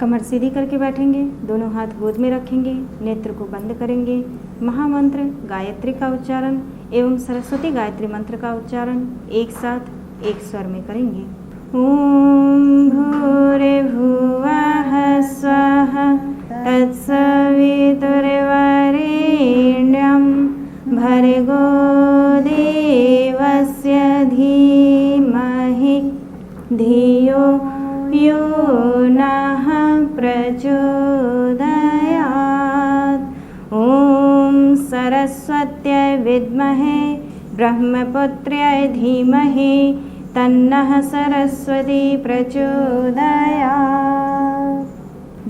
कमर सीधी करके बैठेंगे, दोनों हाथ गोद में रखेंगे, नेत्र को बंद करेंगे। महामंत्र गायत्री का उच्चारण एवं सरस्वती गायत्री मंत्र का उच्चारण एक साथ एक स्वर में करेंगे। ओम भूर्भुवः स्वः तत्सवितुर्वरेण्यं भर्गो देवस्य धीमहि धियो यो नः प्रचोदयात्। ओम सरस्वत्यै विद्महे ब्रह्मपुत्र्यै धीमहि तन्नः सरस्वती प्रचोदयात्।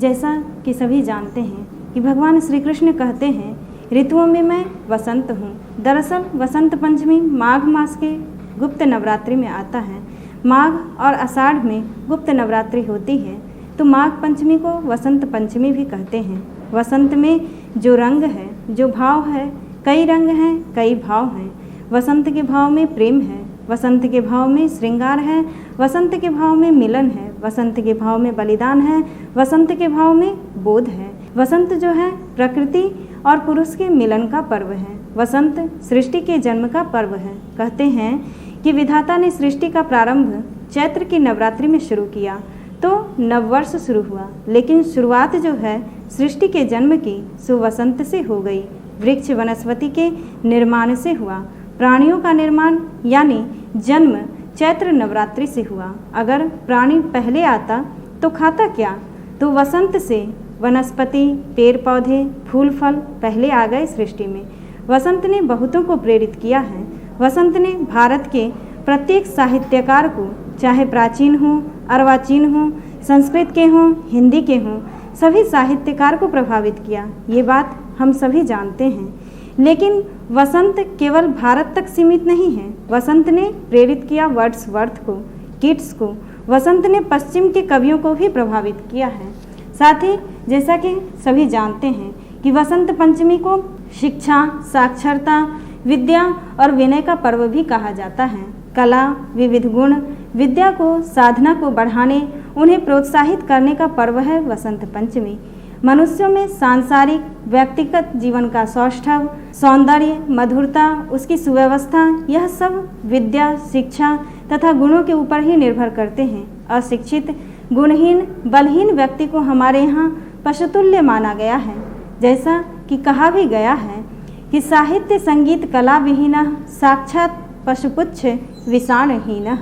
जैसा कि सभी जानते हैं कि भगवान श्री कृष्ण कहते हैं, ऋतुओं में मैं वसंत हूँ। दरअसल वसंत पंचमी माघ मास के गुप्त नवरात्रि में आता है। माघ और आषाढ़ में गुप्त नवरात्रि होती है, तो माघ पंचमी को वसंत पंचमी भी कहते हैं। वसंत में जो रंग है, जो भाव है, कई रंग हैं, कई भाव हैं। वसंत के भाव में प्रेम है, वसंत के भाव में श्रृंगार है, वसंत के भाव में मिलन है, वसंत के भाव में बलिदान है, वसंत के भाव में बोध है। वसंत जो है प्रकृति और पुरुष के मिलन का पर्व है। वसंत सृष्टि के जन्म का पर्व है। कहते हैं कि विधाता ने सृष्टि का प्रारंभ चैत्र की नवरात्रि में शुरू किया तो नववर्ष शुरू हुआ, लेकिन शुरुआत जो है सृष्टि के जन्म की सो वसंत से हो गई। वृक्ष वनस्पति के निर्माण से हुआ, प्राणियों का निर्माण यानी जन्म चैत्र नवरात्रि से हुआ। अगर प्राणी पहले आता तो खाता क्या? तो वसंत से वनस्पति, पेड़ पौधे, फूल फल पहले आ गए सृष्टि में। वसंत ने बहुतों को प्रेरित किया है। वसंत ने भारत के प्रत्येक साहित्यकार को, चाहे प्राचीन हो, अर्वाचीन हो, संस्कृत के हों, हिंदी के हों, सभी साहित्यकार को प्रभावित किया। ये बात हम सभी जानते हैं। लेकिन वसंत केवल भारत तक सीमित नहीं है। वसंत ने प्रेरित किया वर्ड्सवर्थ को, कीट्स को। वसंत ने पश्चिम के कवियों को भी प्रभावित किया है। साथ ही जैसा कि सभी जानते हैं कि वसंत पंचमी को शिक्षा, साक्षरता, विद्या और विनय का पर्व भी कहा जाता है। कला, विविध गुण, विद्या को, साधना को बढ़ाने, उन्हें प्रोत्साहित करने का पर्व है वसंत पंचमी। मनुष्यों में सांसारिक व्यक्तिगत जीवन का सौष्ठव, सौंदर्य, मधुरता, उसकी सुव्यवस्था, यह सब विद्या, शिक्षा तथा गुणों के ऊपर ही निर्भर करते हैं। अशिक्षित, गुणहीन, बलहीन व्यक्ति को हमारे यहाँ पशुतुल्य माना गया है। जैसा कि कहा भी गया है कि साहित्य संगीत कला विहीना साक्षात पशुपुच्छ विषाणहीनः।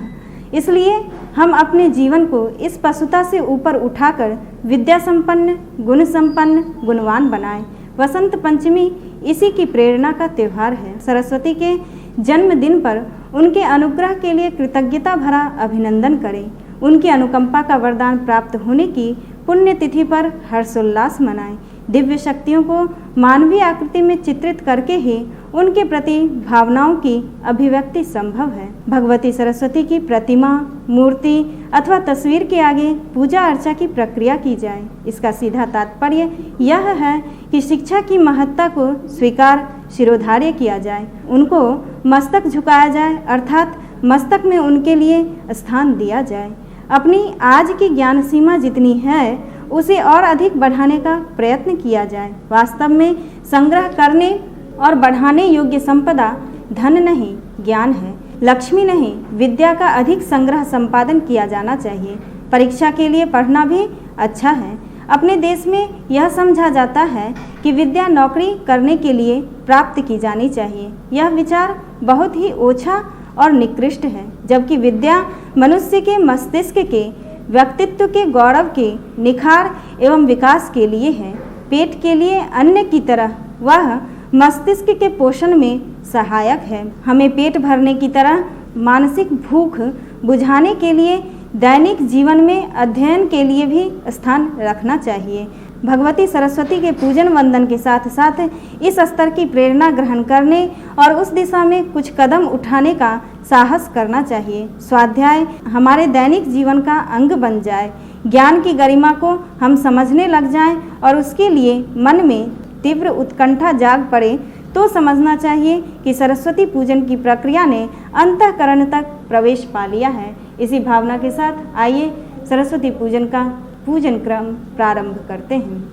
इसलिए हम अपने जीवन को इस पशुता से ऊपर उठाकर विद्या संपन्न, गुण संपन्न, गुणवान बनाएं। वसंत पंचमी इसी की प्रेरणा का त्यौहार है। सरस्वती के जन्मदिन पर उनके अनुग्रह के लिए कृतज्ञता भरा अभिनंदन करें। उनकी अनुकंपा का वरदान प्राप्त होने की पुण्यतिथि पर हर्षोल्लास मनाएं। दिव्य शक्तियों को मानवीय आकृति में चित्रित करके ही उनके प्रति भावनाओं की अभिव्यक्ति संभव है। भगवती सरस्वती की प्रतिमा, मूर्ति अथवा तस्वीर के आगे पूजा अर्चा की प्रक्रिया की जाए। इसका सीधा तात्पर्य यह है कि शिक्षा की महत्ता को स्वीकार, शिरोधार्य किया जाए, उनको मस्तक झुकाया जाए, अर्थात मस्तक में उनके लिए स्थान दिया जाए। अपनी आज की ज्ञान सीमा जितनी है उसे और अधिक बढ़ाने का प्रयत्न किया जाए। वास्तव में संग्रह करने और बढ़ाने योग्य संपदा धन नहीं, ज्ञान है, लक्ष्मी नहीं। विद्या का अधिक संग्रह संपादन किया जाना चाहिए। परीक्षा के लिए पढ़ना भी अच्छा है। अपने देश में यह समझा जाता है कि विद्या नौकरी करने के लिए प्राप्त की जानी चाहिए। यह विचार बहुत ही ओछा और निकृष्ट है, जबकि विद्या मनुष्य के मस्तिष्क के व्यक्तित्व के गौरव के निखार एवं विकास के लिए है। पेट के लिए अन्न की तरह वह मस्तिष्क के पोषण में सहायक है। हमें पेट भरने की तरह मानसिक भूख बुझाने के लिए दैनिक जीवन में अध्ययन के लिए भी स्थान रखना चाहिए। भगवती सरस्वती के पूजन वंदन के साथ साथ इस स्तर की प्रेरणा ग्रहण करने और उस दिशा में कुछ कदम उठाने का साहस करना चाहिए। स्वाध्याय हमारे दैनिक जीवन का अंग बन जाए, ज्ञान की गरिमा को हम समझने लग जाएं और उसके लिए मन में तीव्र उत्कंठा जाग पड़े तो समझना चाहिए कि सरस्वती पूजन की प्रक्रिया ने अंतःकरण तक प्रवेश पा लिया है। इसी भावना के साथ आइए सरस्वती पूजन का पूजन क्रम प्रारंभ करते हैं।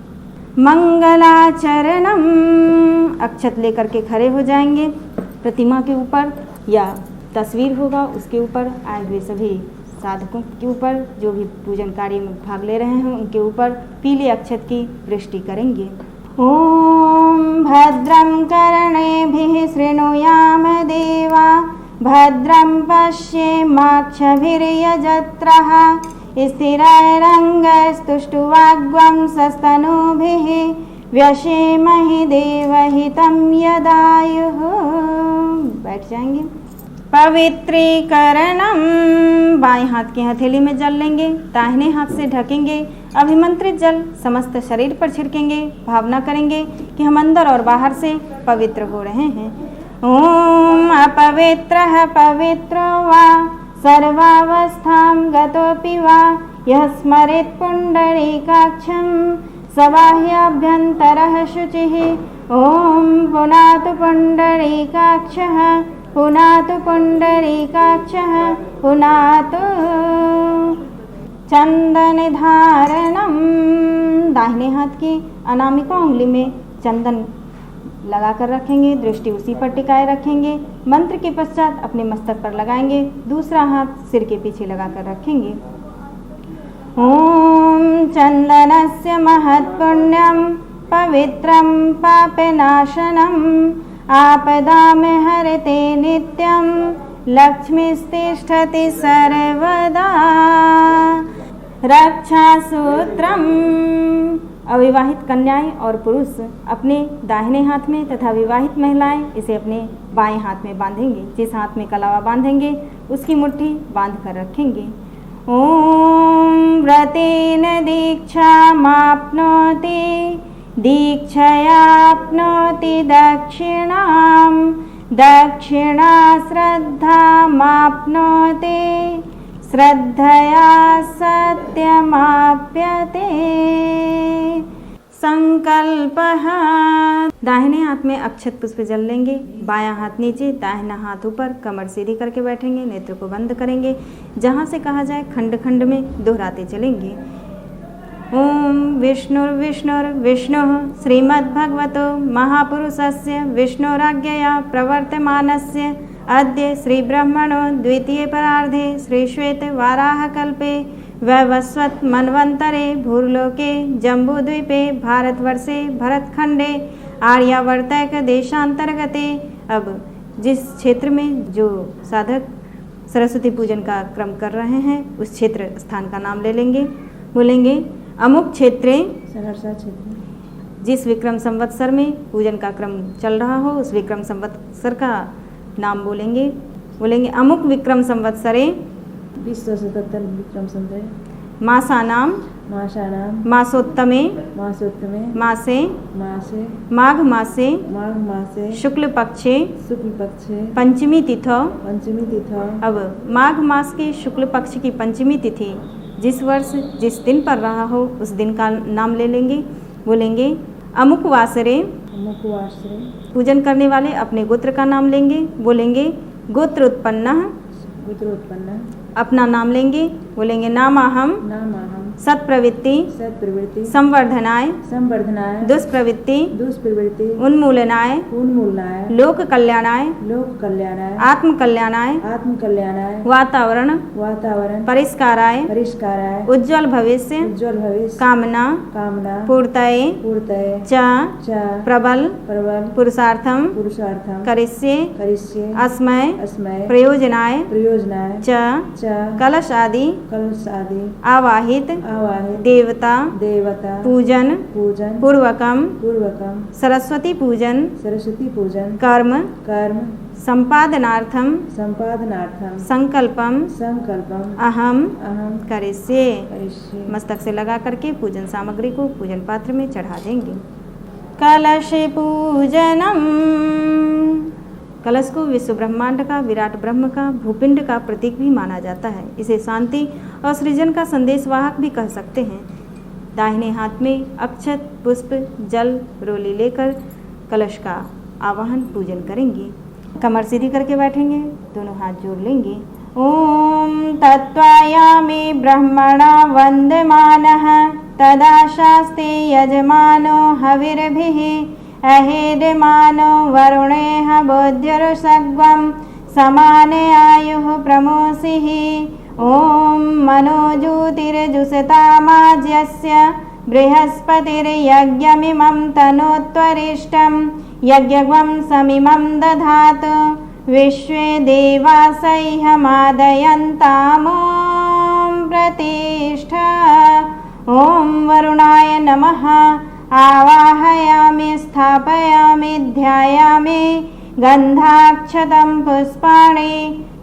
मंगलाचरणम, अक्षत लेकर के खड़े हो जाएंगे। प्रतिमा के ऊपर या तस्वीर होगा उसके ऊपर आए हुए सभी साधकों के ऊपर, जो भी पूजन कार्य में भाग ले रहे हैं उनके ऊपर पीले अक्षत की वृष्टि करेंगे। ओम भद्रं कर्णेभिः शृणुयाम देवा, भद्रं पश्येमाक्षभिर्यजत्रः, स्थिरैरङ्गैस्तुष्टुवाग्वं सस्तनूभिः, व्यशेमहि देवहितं यदायुः। बैठ जाएंगे। पवित्रीकरणम, बाएं हाथ की हथेली में जल लेंगे, दाहिने हाथ से ढकेंगे। अभिमंत्रित जल समस्त शरीर पर छिड़केंगे। भावना करेंगे कि हम अंदर और बाहर से पवित्र हो रहे हैं। ओम अपवित्रः पवित्रो वा सर्वावस्थां गतोऽपि वा, यः स्मरेत् पुण्डरीकाक्षं सबाह्याभ्यन्तरः शुचिः। ओम पुनातु पुण्डरीकाक्षः, पुनातु पुण्डरीकाक्षः, पुनातु। चंदन धारणम, दाहिने हाथ की अनामिका उंगली में चंदन लगा कर रखेंगे, दृष्टि उसी पर टिकाए रखेंगे। मंत्र के पश्चात अपने मस्तक पर लगाएंगे, दूसरा हाथ सिर के पीछे लगा कर रखेंगे। ओम चंदनस्य महत्पुण्यं पवित्रं पापनाशनम्, आपदां हरते नित्यं, लक्ष्मीस्तिष्ठति सर्वदा। रक्षासूत्रम, अविवाहित कन्याएं और पुरुष अपने दाहिने हाथ में तथा विवाहित महिलाएं इसे अपने बाएं हाथ में बांधेंगे। जिस हाथ में कलावा बांधेंगे उसकी मुट्ठी बांध कर रखेंगे। ओम व्रतेन दीक्षामाप्नोति, दीक्षयाप्नोति दक्षिणां, दक्षिणा श्रद्धामाप्नोति, श्रद्धया सत्यमाप्यते। संकल्पः, दाहिने हाथ में अक्षत पुष्प जल लेंगे, बायां हाथ नीचे, दाहिना हाथ ऊपर, कमर सीधी करके बैठेंगे, नेत्र को बंद करेंगे। जहाँ से कहा जाए खंड खंड में दोहराते चलेंगे। ओम विष्णुर्विष्णुर्विष्णुः श्रीमद्भगवतो महापुरुषस्य विष्णुराज्ञया प्रवर्तमानस्य अद्य श्रीब्रह्मणो द्वितीय परार्धे श्रीश्वेतवाराहकल्पे वैवस्वत मन्वन्तरे भूर्लोके जम्बूद्वीपे भारतवर्षे भरतखंडे आर्यावर्तक देशांतर्गते। अब जिस क्षेत्र में जो साधक सरस्वती पूजन का क्रम कर रहे हैं उस क्षेत्र स्थान का नाम ले लेंगे। बोलेंगे अमुक क्षेत्रे, सहरसा क्षेत्र, जिस विक्रम संवत्सर में पूजन का क्रम चल रहा हो उस विक्रम संवत्सर का नाम बोलेंगे। बोलेंगे अमुक विक्रम संवत्सरे 2077 विक्रम संवत्सरे मासानाम, मासानाम, मासोत्तमे, मासोत्तमे, मासे, मासे, माघ मासे, माघ मासे, शुक्ल पक्षे, शुक्ल पक्षे, पंचमी तिथि। पंचमी तिथि। अब माघ मास के शुक्ल पक्ष की पंचमी तिथि जिस वर्ष जिस दिन पर रहा हो उस दिन का नाम ले लेंगे। बोलेंगे अमुक वासरे, अमुक वासरे, पूजन करने वाले अपने गोत्र का नाम लेंगे। बोलेंगे गोत्र उत्पन्न, गोत्र उत्पन्न, अपना नाम लेंगे। बोलेंगे नामाहम, नामाहम, सत्प्रवृत्ति, सत्प्रवृत्ति, संवर्धनाय, संवर्धनाय, दुष्प्रवृत्ति, दुष्प्रवृत्ति, उन्मूलनाय, उन्मूलनाय, लोक कल्याणाय, लोक कल्याणाय, आत्म कल्याणाय, आत्म कल्याणाय, वातावरण वातावरण परिष्काराय, परिष्काराय, उज्ज्वल भविष्य, उज्ज्वल भविष्य, कामना कामना पूर्तये, पूर्तये, च च प्रबल प्रबल पुरुषार्थम पुरुषार्थम करिष्ये, करिष्ये, अस्मै अस्मै प्रयोजनाय, प्रयोजनाय, च च कलश आदि कलश आदि आवाहित आवाहित देवता देवता पूजन पूजन पूर्वकम पूर्वकम सरस्वती पूजन सरस्वती पूजन कर्म कर्म संपादनार्थम संपादनार्थम संकल्पम संकल्पम अहम अहम करिष्ये। करिष्ये। मस्तक से लगा करके पूजन सामग्री को पूजन पात्र में चढ़ा देंगे। कलश पूजनम, कलश को विश्व ब्रह्मांड का, विराट ब्रह्म का, भूपिंड का प्रतीक भी माना जाता है। इसे शांति और सृजन का संदेशवाहक भी कह सकते हैं। दाहिने हाथ में अक्षत, पुष्प, जल, रोली लेकर कलश का आवाहन पूजन करेंगे। कमर सीधी करके बैठेंगे, दोनों हाथ जोड़ लेंगे। ॐ तत्त्वायामि ब्रह्मणा वन्दमानः तदा शास्ति यजमानो हविर्भिः अहेदमानो वरुणेह बोध्यरुषग्वं समाने आयुः प्रमोसिः। ॐ मनोज्योतिर्जुषतामाज्यस्य बृहस्पतिर्यज्ञमिमं तनोत्वरिष्टं यज्ञं समिमं दधातु विश्वे देवासह्यमादयन्तामो प्रतिष्ठा। ॐ वरुणाय नमः आवाहयामि स्थापयामि ध्यायामि गन्धाक्षतं पुष्पाणि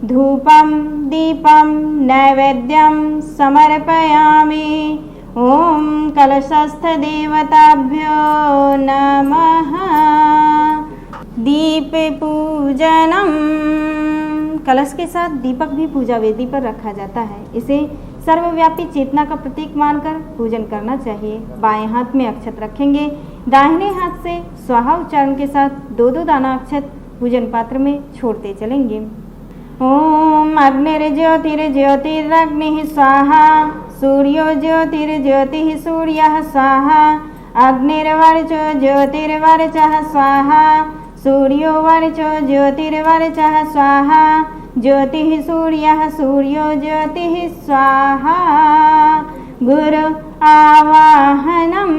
धूपं दीपं नैवेद्यं समर्पयामि। ॐ कलशस्थदेवताभ्यो नमः। दीप पूजनम, कलश के साथ दीपक भी पूजा वेदी पर रखा जाता है। इसे सर्वव्यापी चेतना का प्रतीक मानकर पूजन करना चाहिए। बाएं हाथ में अक्षत रखेंगे, दाहिने हाथ से स्वाहा उच्चारण के साथ 2-2 दाना अक्षत पूजन पात्र में छोड़ते चलेंगे। ओम अग्निर्ज्योतिर्ज्योतिरग्निः स्वाहा, सूर्यो ज्योतिर्ज्योतिः सूर्यः स्वाहा, अग्निर्वर्चो ज्योतिर्वर्चः स्वाहा, सूर्यो वर्चो ज्योतिर्वर्चः स्वाहा, ज्योतिः सूर्यः सूर्यो ज्योतिः स्वाहा। गुरु आवाहनम,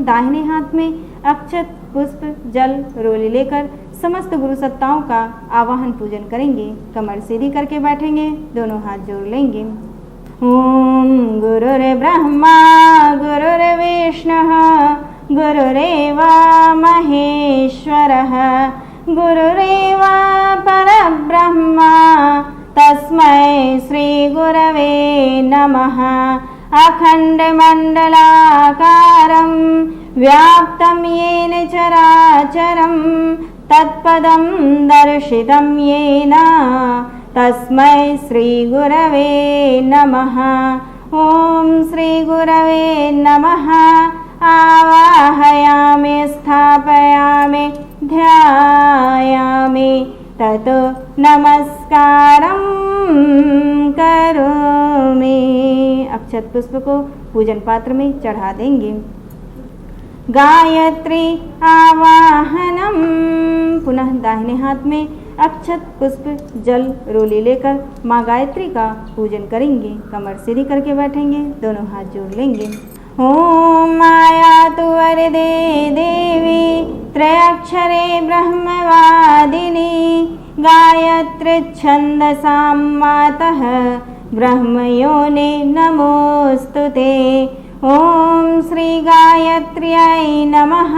दाहिने हाथ में अक्षत पुष्प जल रोली लेकर समस्त गुरु सत्ताओं का आवाहन पूजन करेंगे। कमर सीधी करके बैठेंगे, दोनों हाथ जोड़ लेंगे। ओम गुरुर्ब्रह्मा गुरुर्विष्णुः गुरुरेव महेश्वरः गुरुरेव परब्रह्म तस्मै श्री गुरवे नमः। अखण्डमण्डलाकारं व्याप्तं येन चराचरं तत्पदं दर्शितं येन तस्मै श्री गुरवे नमः। ओम श्री गुरवे नमः। आवाहयामि स्थापयामि ध्यायामि ततो नमस्कारं करोमि। अक्षत पुष्प को पूजन पात्र में चढ़ा देंगे। गायत्री आवाहनम, पुनः दाहिने हाथ में अक्षत पुष्प जल रोली लेकर माँ गायत्री का पूजन करेंगे। कमर सीधी करके बैठेंगे, दोनों हाथ जोड़ लेंगे। ओम आयातु वरदे देवी त्रयाक्षरे ब्रह्मवादिनी गायत्री छन्दसां मातः ब्रह्मयोने नमोस्तुते। ओम श्री गायत्र्यै नमः।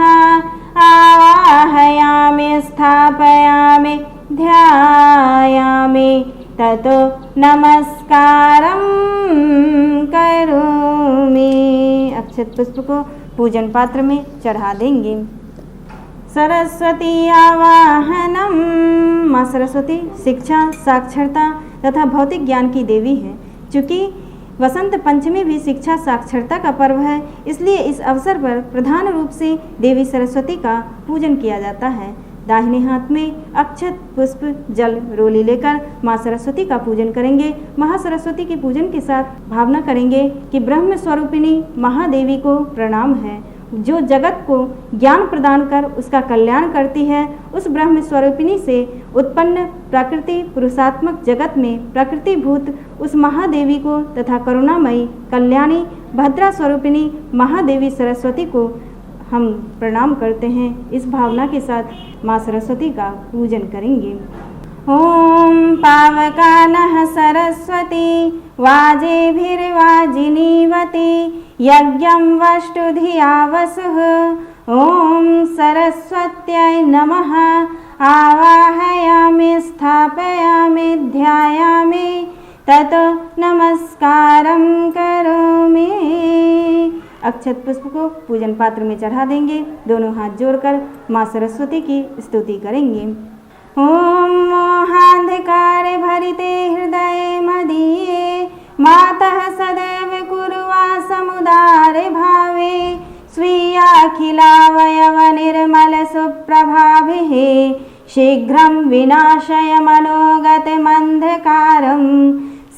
आवाहयामि स्थापयामि ध्यायामि ततो नमस्कारं करोमि। अक्षत पुष्प को पूजन पात्र में चढ़ा देंगे। सरस्वती आवाहनम, माँ सरस्वती शिक्षा, साक्षरता तथा भौतिक ज्ञान की देवी है। चूँकि वसंत पंचमी भी शिक्षा साक्षरता का पर्व है, इसलिए इस अवसर पर प्रधान रूप से देवी सरस्वती का पूजन किया जाता है। दाहिने हाथ में अक्षत पुष्प जल रोली लेकर माँ सरस्वती का पूजन करेंगे। महासरस्वती के पूजन के साथ भावना करेंगे कि ब्रह्म स्वरूपिणी महादेवी को प्रणाम है, जो जगत को ज्ञान प्रदान कर उसका कल्याण करती है। उस ब्रह्म स्वरूपिणी से उत्पन्न प्रकृति पुरुषात्मक जगत में प्रकृतिभूत उस महादेवी को तथा करुणामयी कल्याणी भद्रा स्वरूपिणी महादेवी सरस्वती को हम प्रणाम करते हैं। इस भावना के साथ माँ सरस्वती का पूजन करेंगे। ओम पावकानः सरस्वती वाजेभिर्वाजिनीवती यज्ञं वष्टुधिया वसुः। ओम सरस्वत्यै नमः। आवाहयामि स्थापयामि ध्यायामि ततो नमस्कारं करोमि। अक्षत पुष्प को पूजन पात्र में चढ़ा देंगे। दोनों हाथ जोड़कर माँ सरस्वती की स्तुति करेंगे। ओम मोहांधकार भरिते हृदय मदीये मातः सदैव कुर्वा समुदारे भावे स्वीयाखिलावयव निर्मल सुप्रभाभिः शीघ्रं विनाशय मनोगतमन्धकारं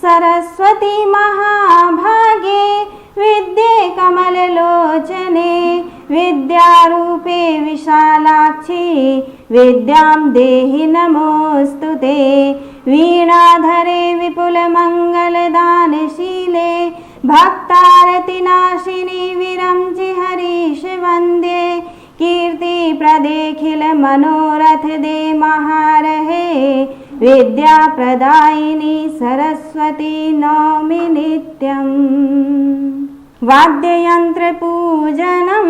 सरस्वती महाभागे विद्ये कमललोचने विद्यारूपे विशालाक्षी विद्यां देहि नमोऽस्तु ते वीणाधरे विपुलमङ्गलदानशीले भक्तारतिनाशिनी विरंचि हरीश वन्द्ये कीर्तिप्रदेखिल मनोरथ दे महारहे विद्याप्रदायिनी सरस्वती नौमि नित्यम्। वाद्ययंत्र पूजनम।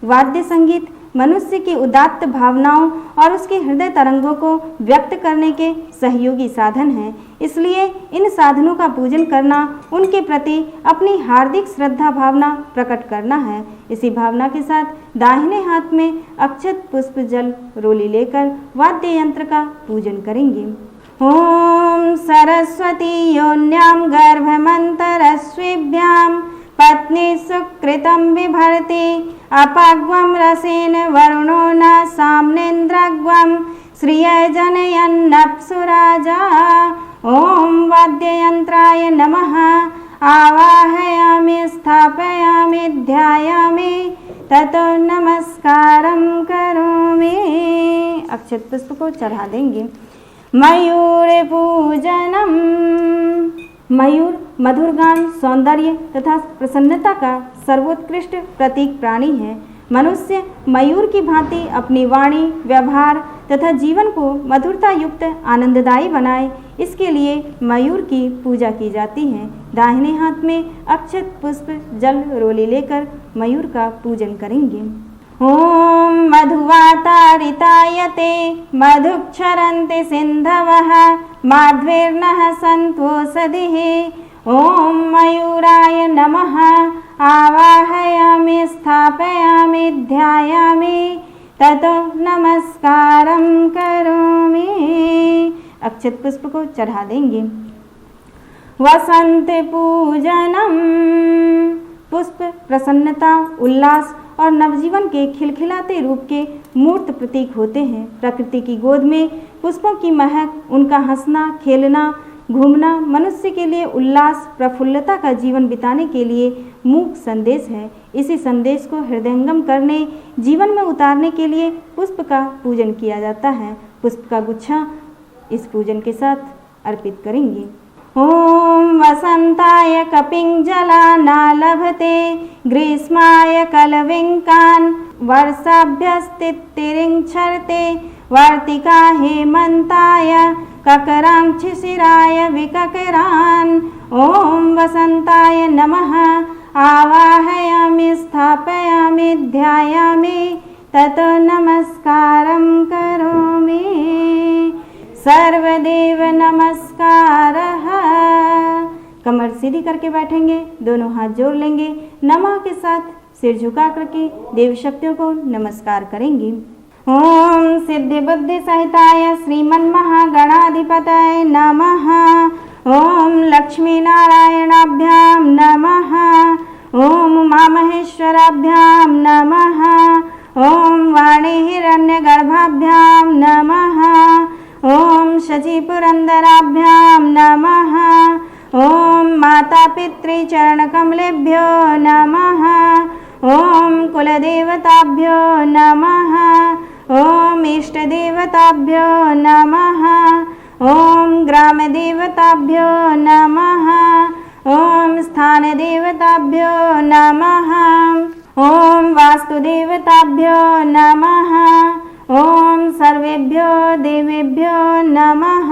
वाद्य संगीत मनुष्य की उदात्त भावनाओं और उसके हृदय तरंगों को व्यक्त करने के सहयोगी साधन हैं। इसलिए इन साधनों का पूजन करना उनके प्रति अपनी हार्दिक श्रद्धा भावना प्रकट करना है। इसी भावना के साथ दाहिने हाथ में अक्षत पुष्प जल रोली लेकर वाद्य यंत्र का पूजन करेंगे। ओम सरस्वती योन्यां गर्भमन्तरस्विभ्यां पत्नी सुकृतं बिभर्ति अपग्वं रसेन वरुणो न साम्नेन्द्रग्वं श्रिय जनयन्नप्सुराजा। ओम वाद्ययंत्राय नमः। आवाहयामि स्थापयामि ध्यायामि ततो नमस्कारं करोमि। अक्षत पुष्प को चढ़ा देंगे। मयूर पूजनम। मयूर मधुर गान, सौंदर्य तथा प्रसन्नता का सर्वोत्कृष्ट प्रतीक प्राणी है। मनुष्य मयूर की भांति अपनी वाणी, व्यवहार तथा जीवन को मधुरता युक्त आनंददायी बनाए, इसके लिए मयूर की पूजा की जाती है। दाहिने हाथ में अक्षत पुष्प जल रोली लेकर मयूर का पूजन करेंगे। ओम मधुवातारितायते मधुक्षरन्ति सिन्धवः माध्वीर्नः सन्तोषधिः। ओम मयूराय नमः। आवाहयामि स्थापयामि ध्यायामि ततो नमस्कारं करोमि। अक्षत पुष्प को चढ़ा देंगे। वसंत पूजनम। पुष्प प्रसन्नता, उल्लास और नवजीवन के खिलखिलाते रूप के मूर्त प्रतीक होते हैं। प्रकृति की गोद में पुष्पों की महक, उनका हंसना, खेलना, घूमना मनुष्य के लिए उल्लास, प्रफुल्लता का जीवन बिताने के लिए मूक संदेश है। इसी संदेश को हृदयंगम करने, जीवन में उतारने के लिए पुष्प का पूजन किया जाता है। पुष्प का गुच्छा इस पूजन के साथ अर्पित करेंगे। ओम वसंताय कपिंजला न लभते ग्रीष्माय कलविंकान् वर्षाभ्यस्तितिरिंक्षरते वर्तिका हेमंताय ककरांक्षिशिराय विककरान्। ओम वसंताय नमः। आवाहयामि स्थापयामि ध्यायामि ततो नमस्कारं करोमि। सर्वदेव नमस्कारः। कमर सीधी करके बैठेंगे, दोनों हाथ जोड़ लेंगे। नमः के साथ सिर झुका करके देवी शक्तियों को नमस्कार करेंगे। ओम सिद्धि बुद्धि सहिताय श्रीमन्महागणाधिपतये नमः। ओम लक्ष्मी नारायणाभ्यां नमः। ओम उमामहेश्वराभ्यां नमः। ओम वाणी हिरण्यगर्भाभ्यां नमः। ओम शची पुरंदराभ्यां नमः। ओम माता पितृचरणकमलेभ्यो नमः। ओम कुलदेवताभ्यो नमः। ओम इष्टदेवताभ्यो नमः। ओम ग्रामदेवताभ्यो नमः। ओम स्थानदेवताभ्यो नमः। ओम वास्तुदेवताभ्यो नमः। ओम सर्वेभ्यो देवेभ्यो नमः।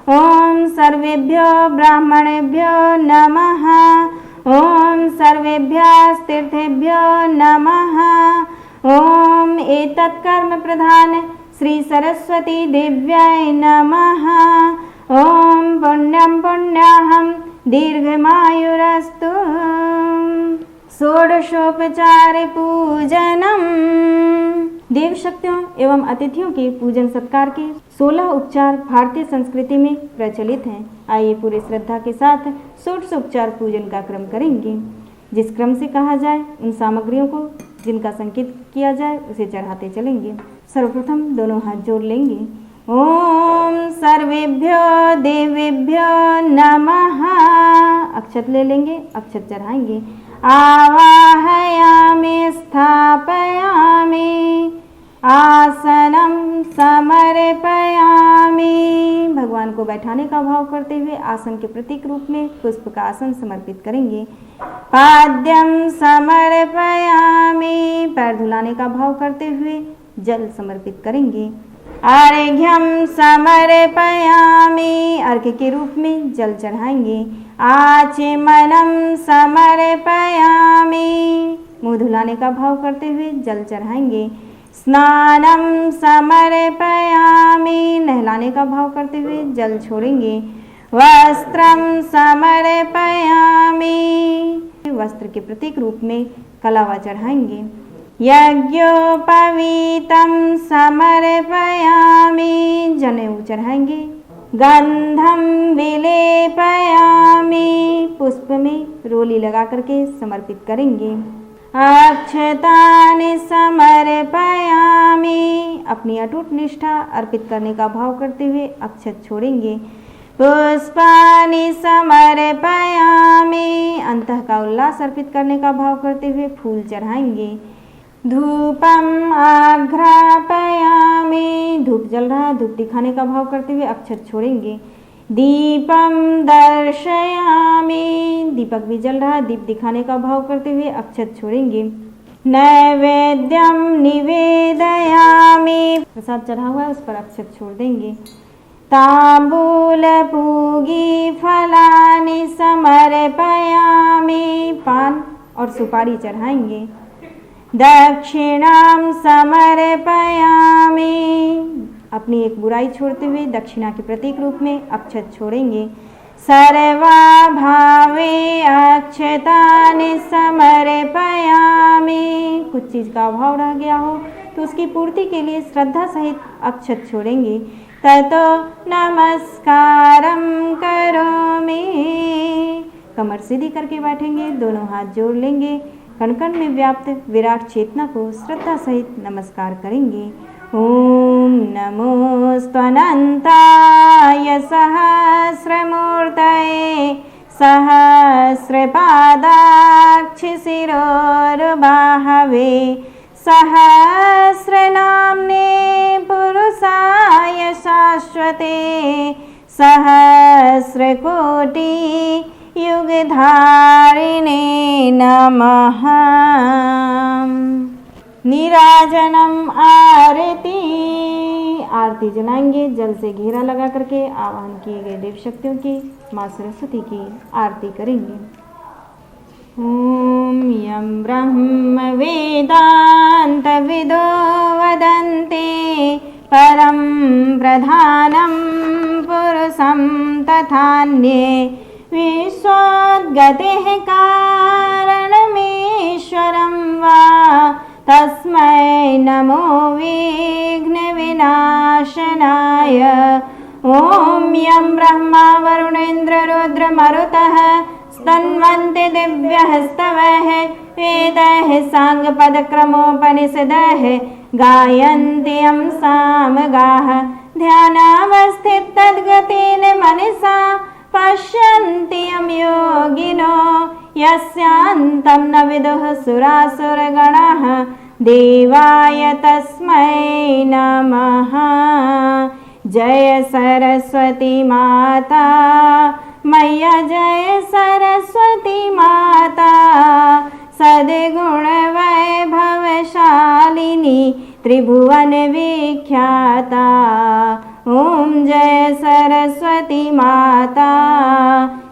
ओम सर्वेभ्यो ब्राह्मणेभ्यो नमः। ओम सर्वेभ्यस्तीर्थेभ्यो नमः। ओम एतत् कर्म प्रधान श्री सरस्वती देव्यै नमः। ओम पुण्यं पुण्याहं दीर्घमायुरस्तु। षोडशोपचार पूजनम। देव शक्तियों एवं अतिथियों के पूजन सत्कार के 16 उपचार भारतीय संस्कृति में प्रचलित हैं। आइए पूरे श्रद्धा के साथ षोडशोपचार पूजन का क्रम करेंगे। जिस क्रम से कहा जाए उन सामग्रियों को जिनका संकेत किया जाए उसे चढ़ाते चलेंगे। सर्वप्रथम दोनों हाथ जोड़ लेंगे। ओम सर्वेभ्यो देवेभ्यो नमः। अक्षत ले लेंगे, अक्षत चढ़ाएंगे। आवाहयामि स्थापयामि आसनं समर्पयामि। भगवान को बैठाने का भाव करते हुए आसन के प्रतीक रूप में पुष्प का आसन समर्पित करेंगे। पाद्यं समर्पयामि। पैर धुलाने का भाव करते हुए जल समर्पित करेंगे। अर्घ्यं समर्पयामि। अर्घ्य के रूप में जल चढ़ाएंगे। आचमनं समर्पयामि। मुँह धुलाने का भाव करते हुए जल चढ़ाएंगे। स्नानं समर्पयामि। नहलाने का भाव करते हुए जल छोड़ेंगे। वस्त्रं समर्पयामि। वस्त्र के प्रतीक रूप में कलावा चढ़ाएंगे। यज्ञोपवीतं समर्पयामि। जनेऊ चढ़ाएंगे। गंधं विलेपयामि। पुष्प में रोली लगा करके समर्पित करेंगे। अक्षतानि समर्पयामि। अपनी अटूट निष्ठा अर्पित करने का भाव करते हुए अक्षत छोड़ेंगे। पुष्पानि समर्पयामि। अंतः का उल्लास अर्पित करने का भाव करते हुए फूल चढ़ाएंगे। धूपम आघ्रापयामि। धूप जल रहा, धूप दिखाने का भाव करते हुए अक्षत छोड़ेंगे। दीपम दर्शयामि। दीपक भी जल रहा, दीप दिखाने का भाव करते हुए अक्षत छोड़ेंगे। नैवेद्यम निवेदयामि। प्रसाद चढ़ा हुआ है, उस पर अक्षत छोड़ देंगे। तांबूल पूगी फलानि समर्पयामि। पान और सुपारी चढ़ाएंगे। दक्षिणां समर्पयामि। अपनी एक बुराई छोड़ते हुए दक्षिणा के प्रतीक रूप में अक्षत छोड़ेंगे। सर्वाभावे अक्षतानि समर्पयामि। कुछ चीज़ का अभाव रह गया हो तो उसकी पूर्ति के लिए श्रद्धा सहित अक्षत छोड़ेंगे। ततो नमस्कारं करोमि। कमर सीधी करके बैठेंगे, दोनों हाथ जोड़ लेंगे। कण कण में व्याप्त विराट चेतना को श्रद्धा सहित नमस्कार करेंगे। ओम नमोऽस्त्वनन्ताय सहस्रमूर्तये सहस्रपादाक्षिशिरोर्बाहवे सहस्रनाम्ने पुरुषाय शाश्वते सहस्रकोटि युगधारिणे नमः। नीराजनम आरती। आरती जलाएंगे। जल से घेरा लगा करके आवाहन किए गए देव शक्तियों की माँ सरस्वती की आरती करेंगे। ओम यं ब्रह्म वेदांत विदो वदन्ते परम प्रधानं पुरुषं तथान्ये विश्वोद्गतेः कारणमीश्वरं वा तस्मै नमो विघ्नविनाशनाय। ओम यं ब्रह्मा वरुणेन्द्र रुद्र मरुतः स्तन्वन्ति दिव्यहस्तवः वेदैः साङ्गपदक्रमोपनिषदः गायन्ति यं सामगाः ध्यानावस्थितद्गतेन मनसा पश्यन्ति यं योगिनो यस्यान्तं न विदुः सुरासुरगणाः देवाय तस्मै नमः। जय सरस्वती माता मैया, जय सरस्वती माता सद्गुण वैभवशालिनी त्रिभुवन विख्याता। ओम जय सरस्वती माता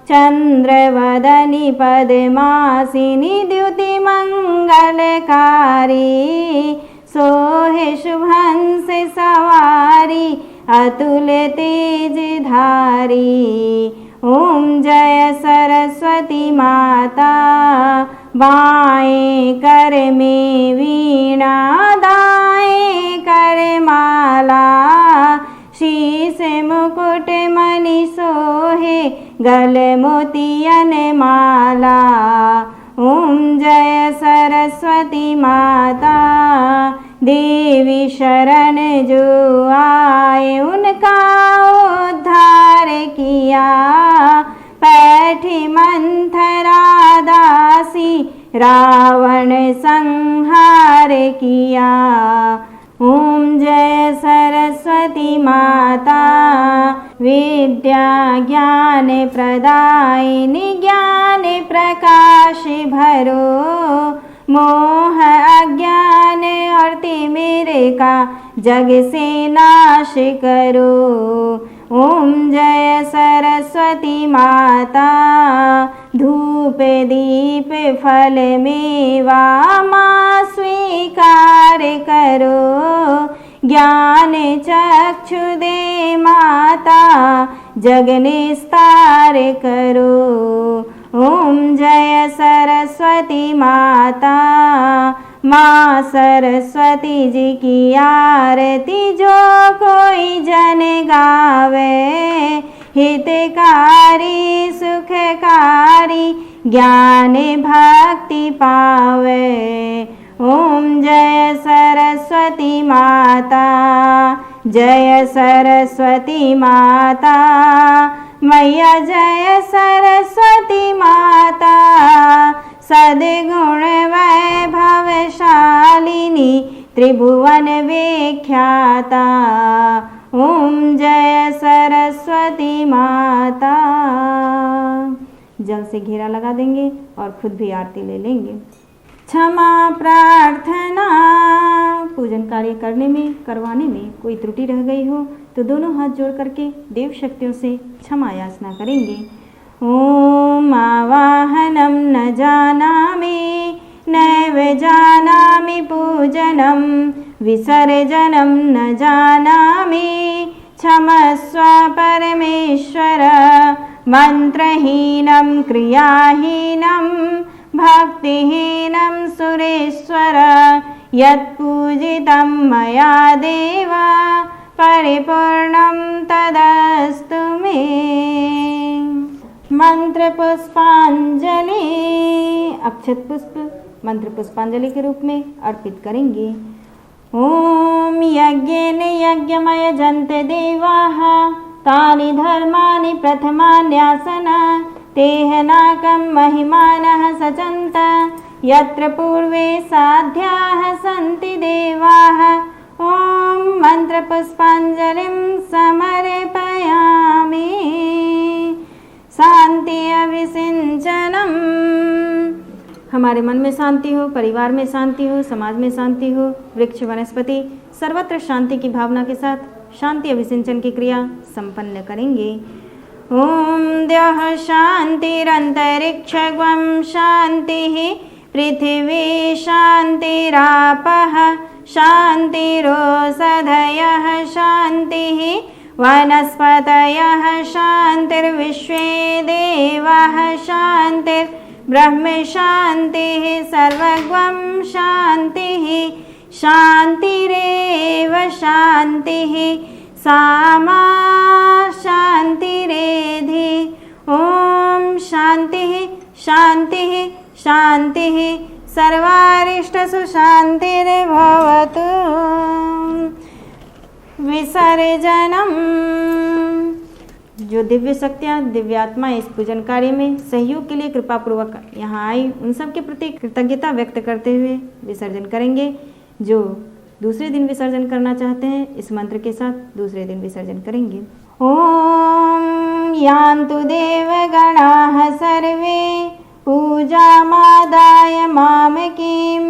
चंद्रवदनी पद्मासिनी द्युतिमंगलकारी सोहे शुभंस सवारी अतुल तेजधारी। ओम जय सरस्वती माता बाएं कर में वीणा दाएं कर माला शीश मुकुट मणि सोहे गल मोतियन माला। ओम जय सरस्वती माता देवी शरण जो आए उनका उद्धार किया। पैठी मंथरा दासी रावण संहार किया। ओम जय सरस्वती माता विद्या ज्ञान प्रदायिनी ज्ञान प्रकाश भरो। मोह अज्ञान और तिमिर का जग से नाश करो। ओम जय सरस्वती माता धूप दीप फल मेवा माँ स्वीकार करो। ज्ञान चक्षु दे माता जग निस्तार करो। ओम जय सरस्वती माता माँ सरस्वती जी की आरती जो कोई जन गावे। हितकारी सुखकारी ज्ञान भक्ति पावे। ओम जय सरस्वती माता जय सरस्वती माता मैया जय सरस्वती माता। सद्गुण वैभवशालिनी त्रिभुवन विख्याता। ओम जय सरस्वती माता। जल से घेरा लगा देंगे और खुद भी आरती ले लेंगे। क्षमा प्रार्थना। पूजन कार्य करवाने में कोई त्रुटि रह गई हो तो दोनों हाथ जोड़ करके देव शक्तियों से क्षमा याचना करेंगे। ओम आवाहनम न जानामि नैव जानामि पूजनम विसर्जनम न जानामि क्षमस्व परमेश्वर। मंत्रहीनं क्रियाहीनं भक्तिहीनं सुरेश्वर। यत्पूजितं मया देव परिपूर्णं तदस्तु मे। मंत्र पुष्पांजलि। अक्षत पुष्प मंत्र पुष्पांजलि के रूप में अर्पित करेंगे। ओम यज्ञेन यज्ञमय जन्ते देवाः तानि धर्माणि प्रथमान्यासना तेह नाकं महिमानः सचन्त यत्र पूर्वे साध्याः सन्ति देवाः। ओम मंत्र पुष्पांजलिं समर्पयामि। शांति अभिसिंचनम। हमारे मन में शांति हो, परिवार में शांति हो, समाज में शांति हो, वृक्ष वनस्पति सर्वत्र शांति की भावना के साथ शांति अभिसिंचन की क्रिया संपन्न करेंगे। ओम द्यौः शांतिरंतरिक्षं शांतिः पृथिवी शांतिरापः शांतिरोषधयः शांतिः वनस्पतयः शांतिर्विश्वे देवाः शांतिर्ब्रह्म शांतिः सर्वगं शांतिः शांतिरेव शांतिः सामा शांतिरेधि। ओम शांतिः शांतिः शांतिः सर्वारिष्टसु शांतिर्भवतु। विसर्जनम। जो दिव्य शक्तियाँ दिव्यात्मा इस पूजन कार्य में सहयोग के लिए कृपापूर्वक यहाँ आई उन सब के प्रति कृतज्ञता व्यक्त करते हुए विसर्जन करेंगे। जो दूसरे दिन विसर्जन करना चाहते हैं इस मंत्र के साथ दूसरे दिन विसर्जन करेंगे। ओम यान्तु देवगणाः सर्वे पूजामादाय मामकीम्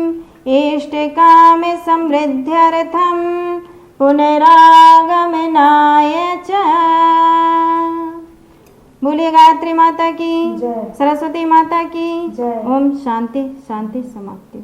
इष्टकाम समृद्ध्यर्थं पुनरागमनाय च। बोलिए गायत्री माता की, सरस्वती माता की। ओम शांति शांति समाप्ति।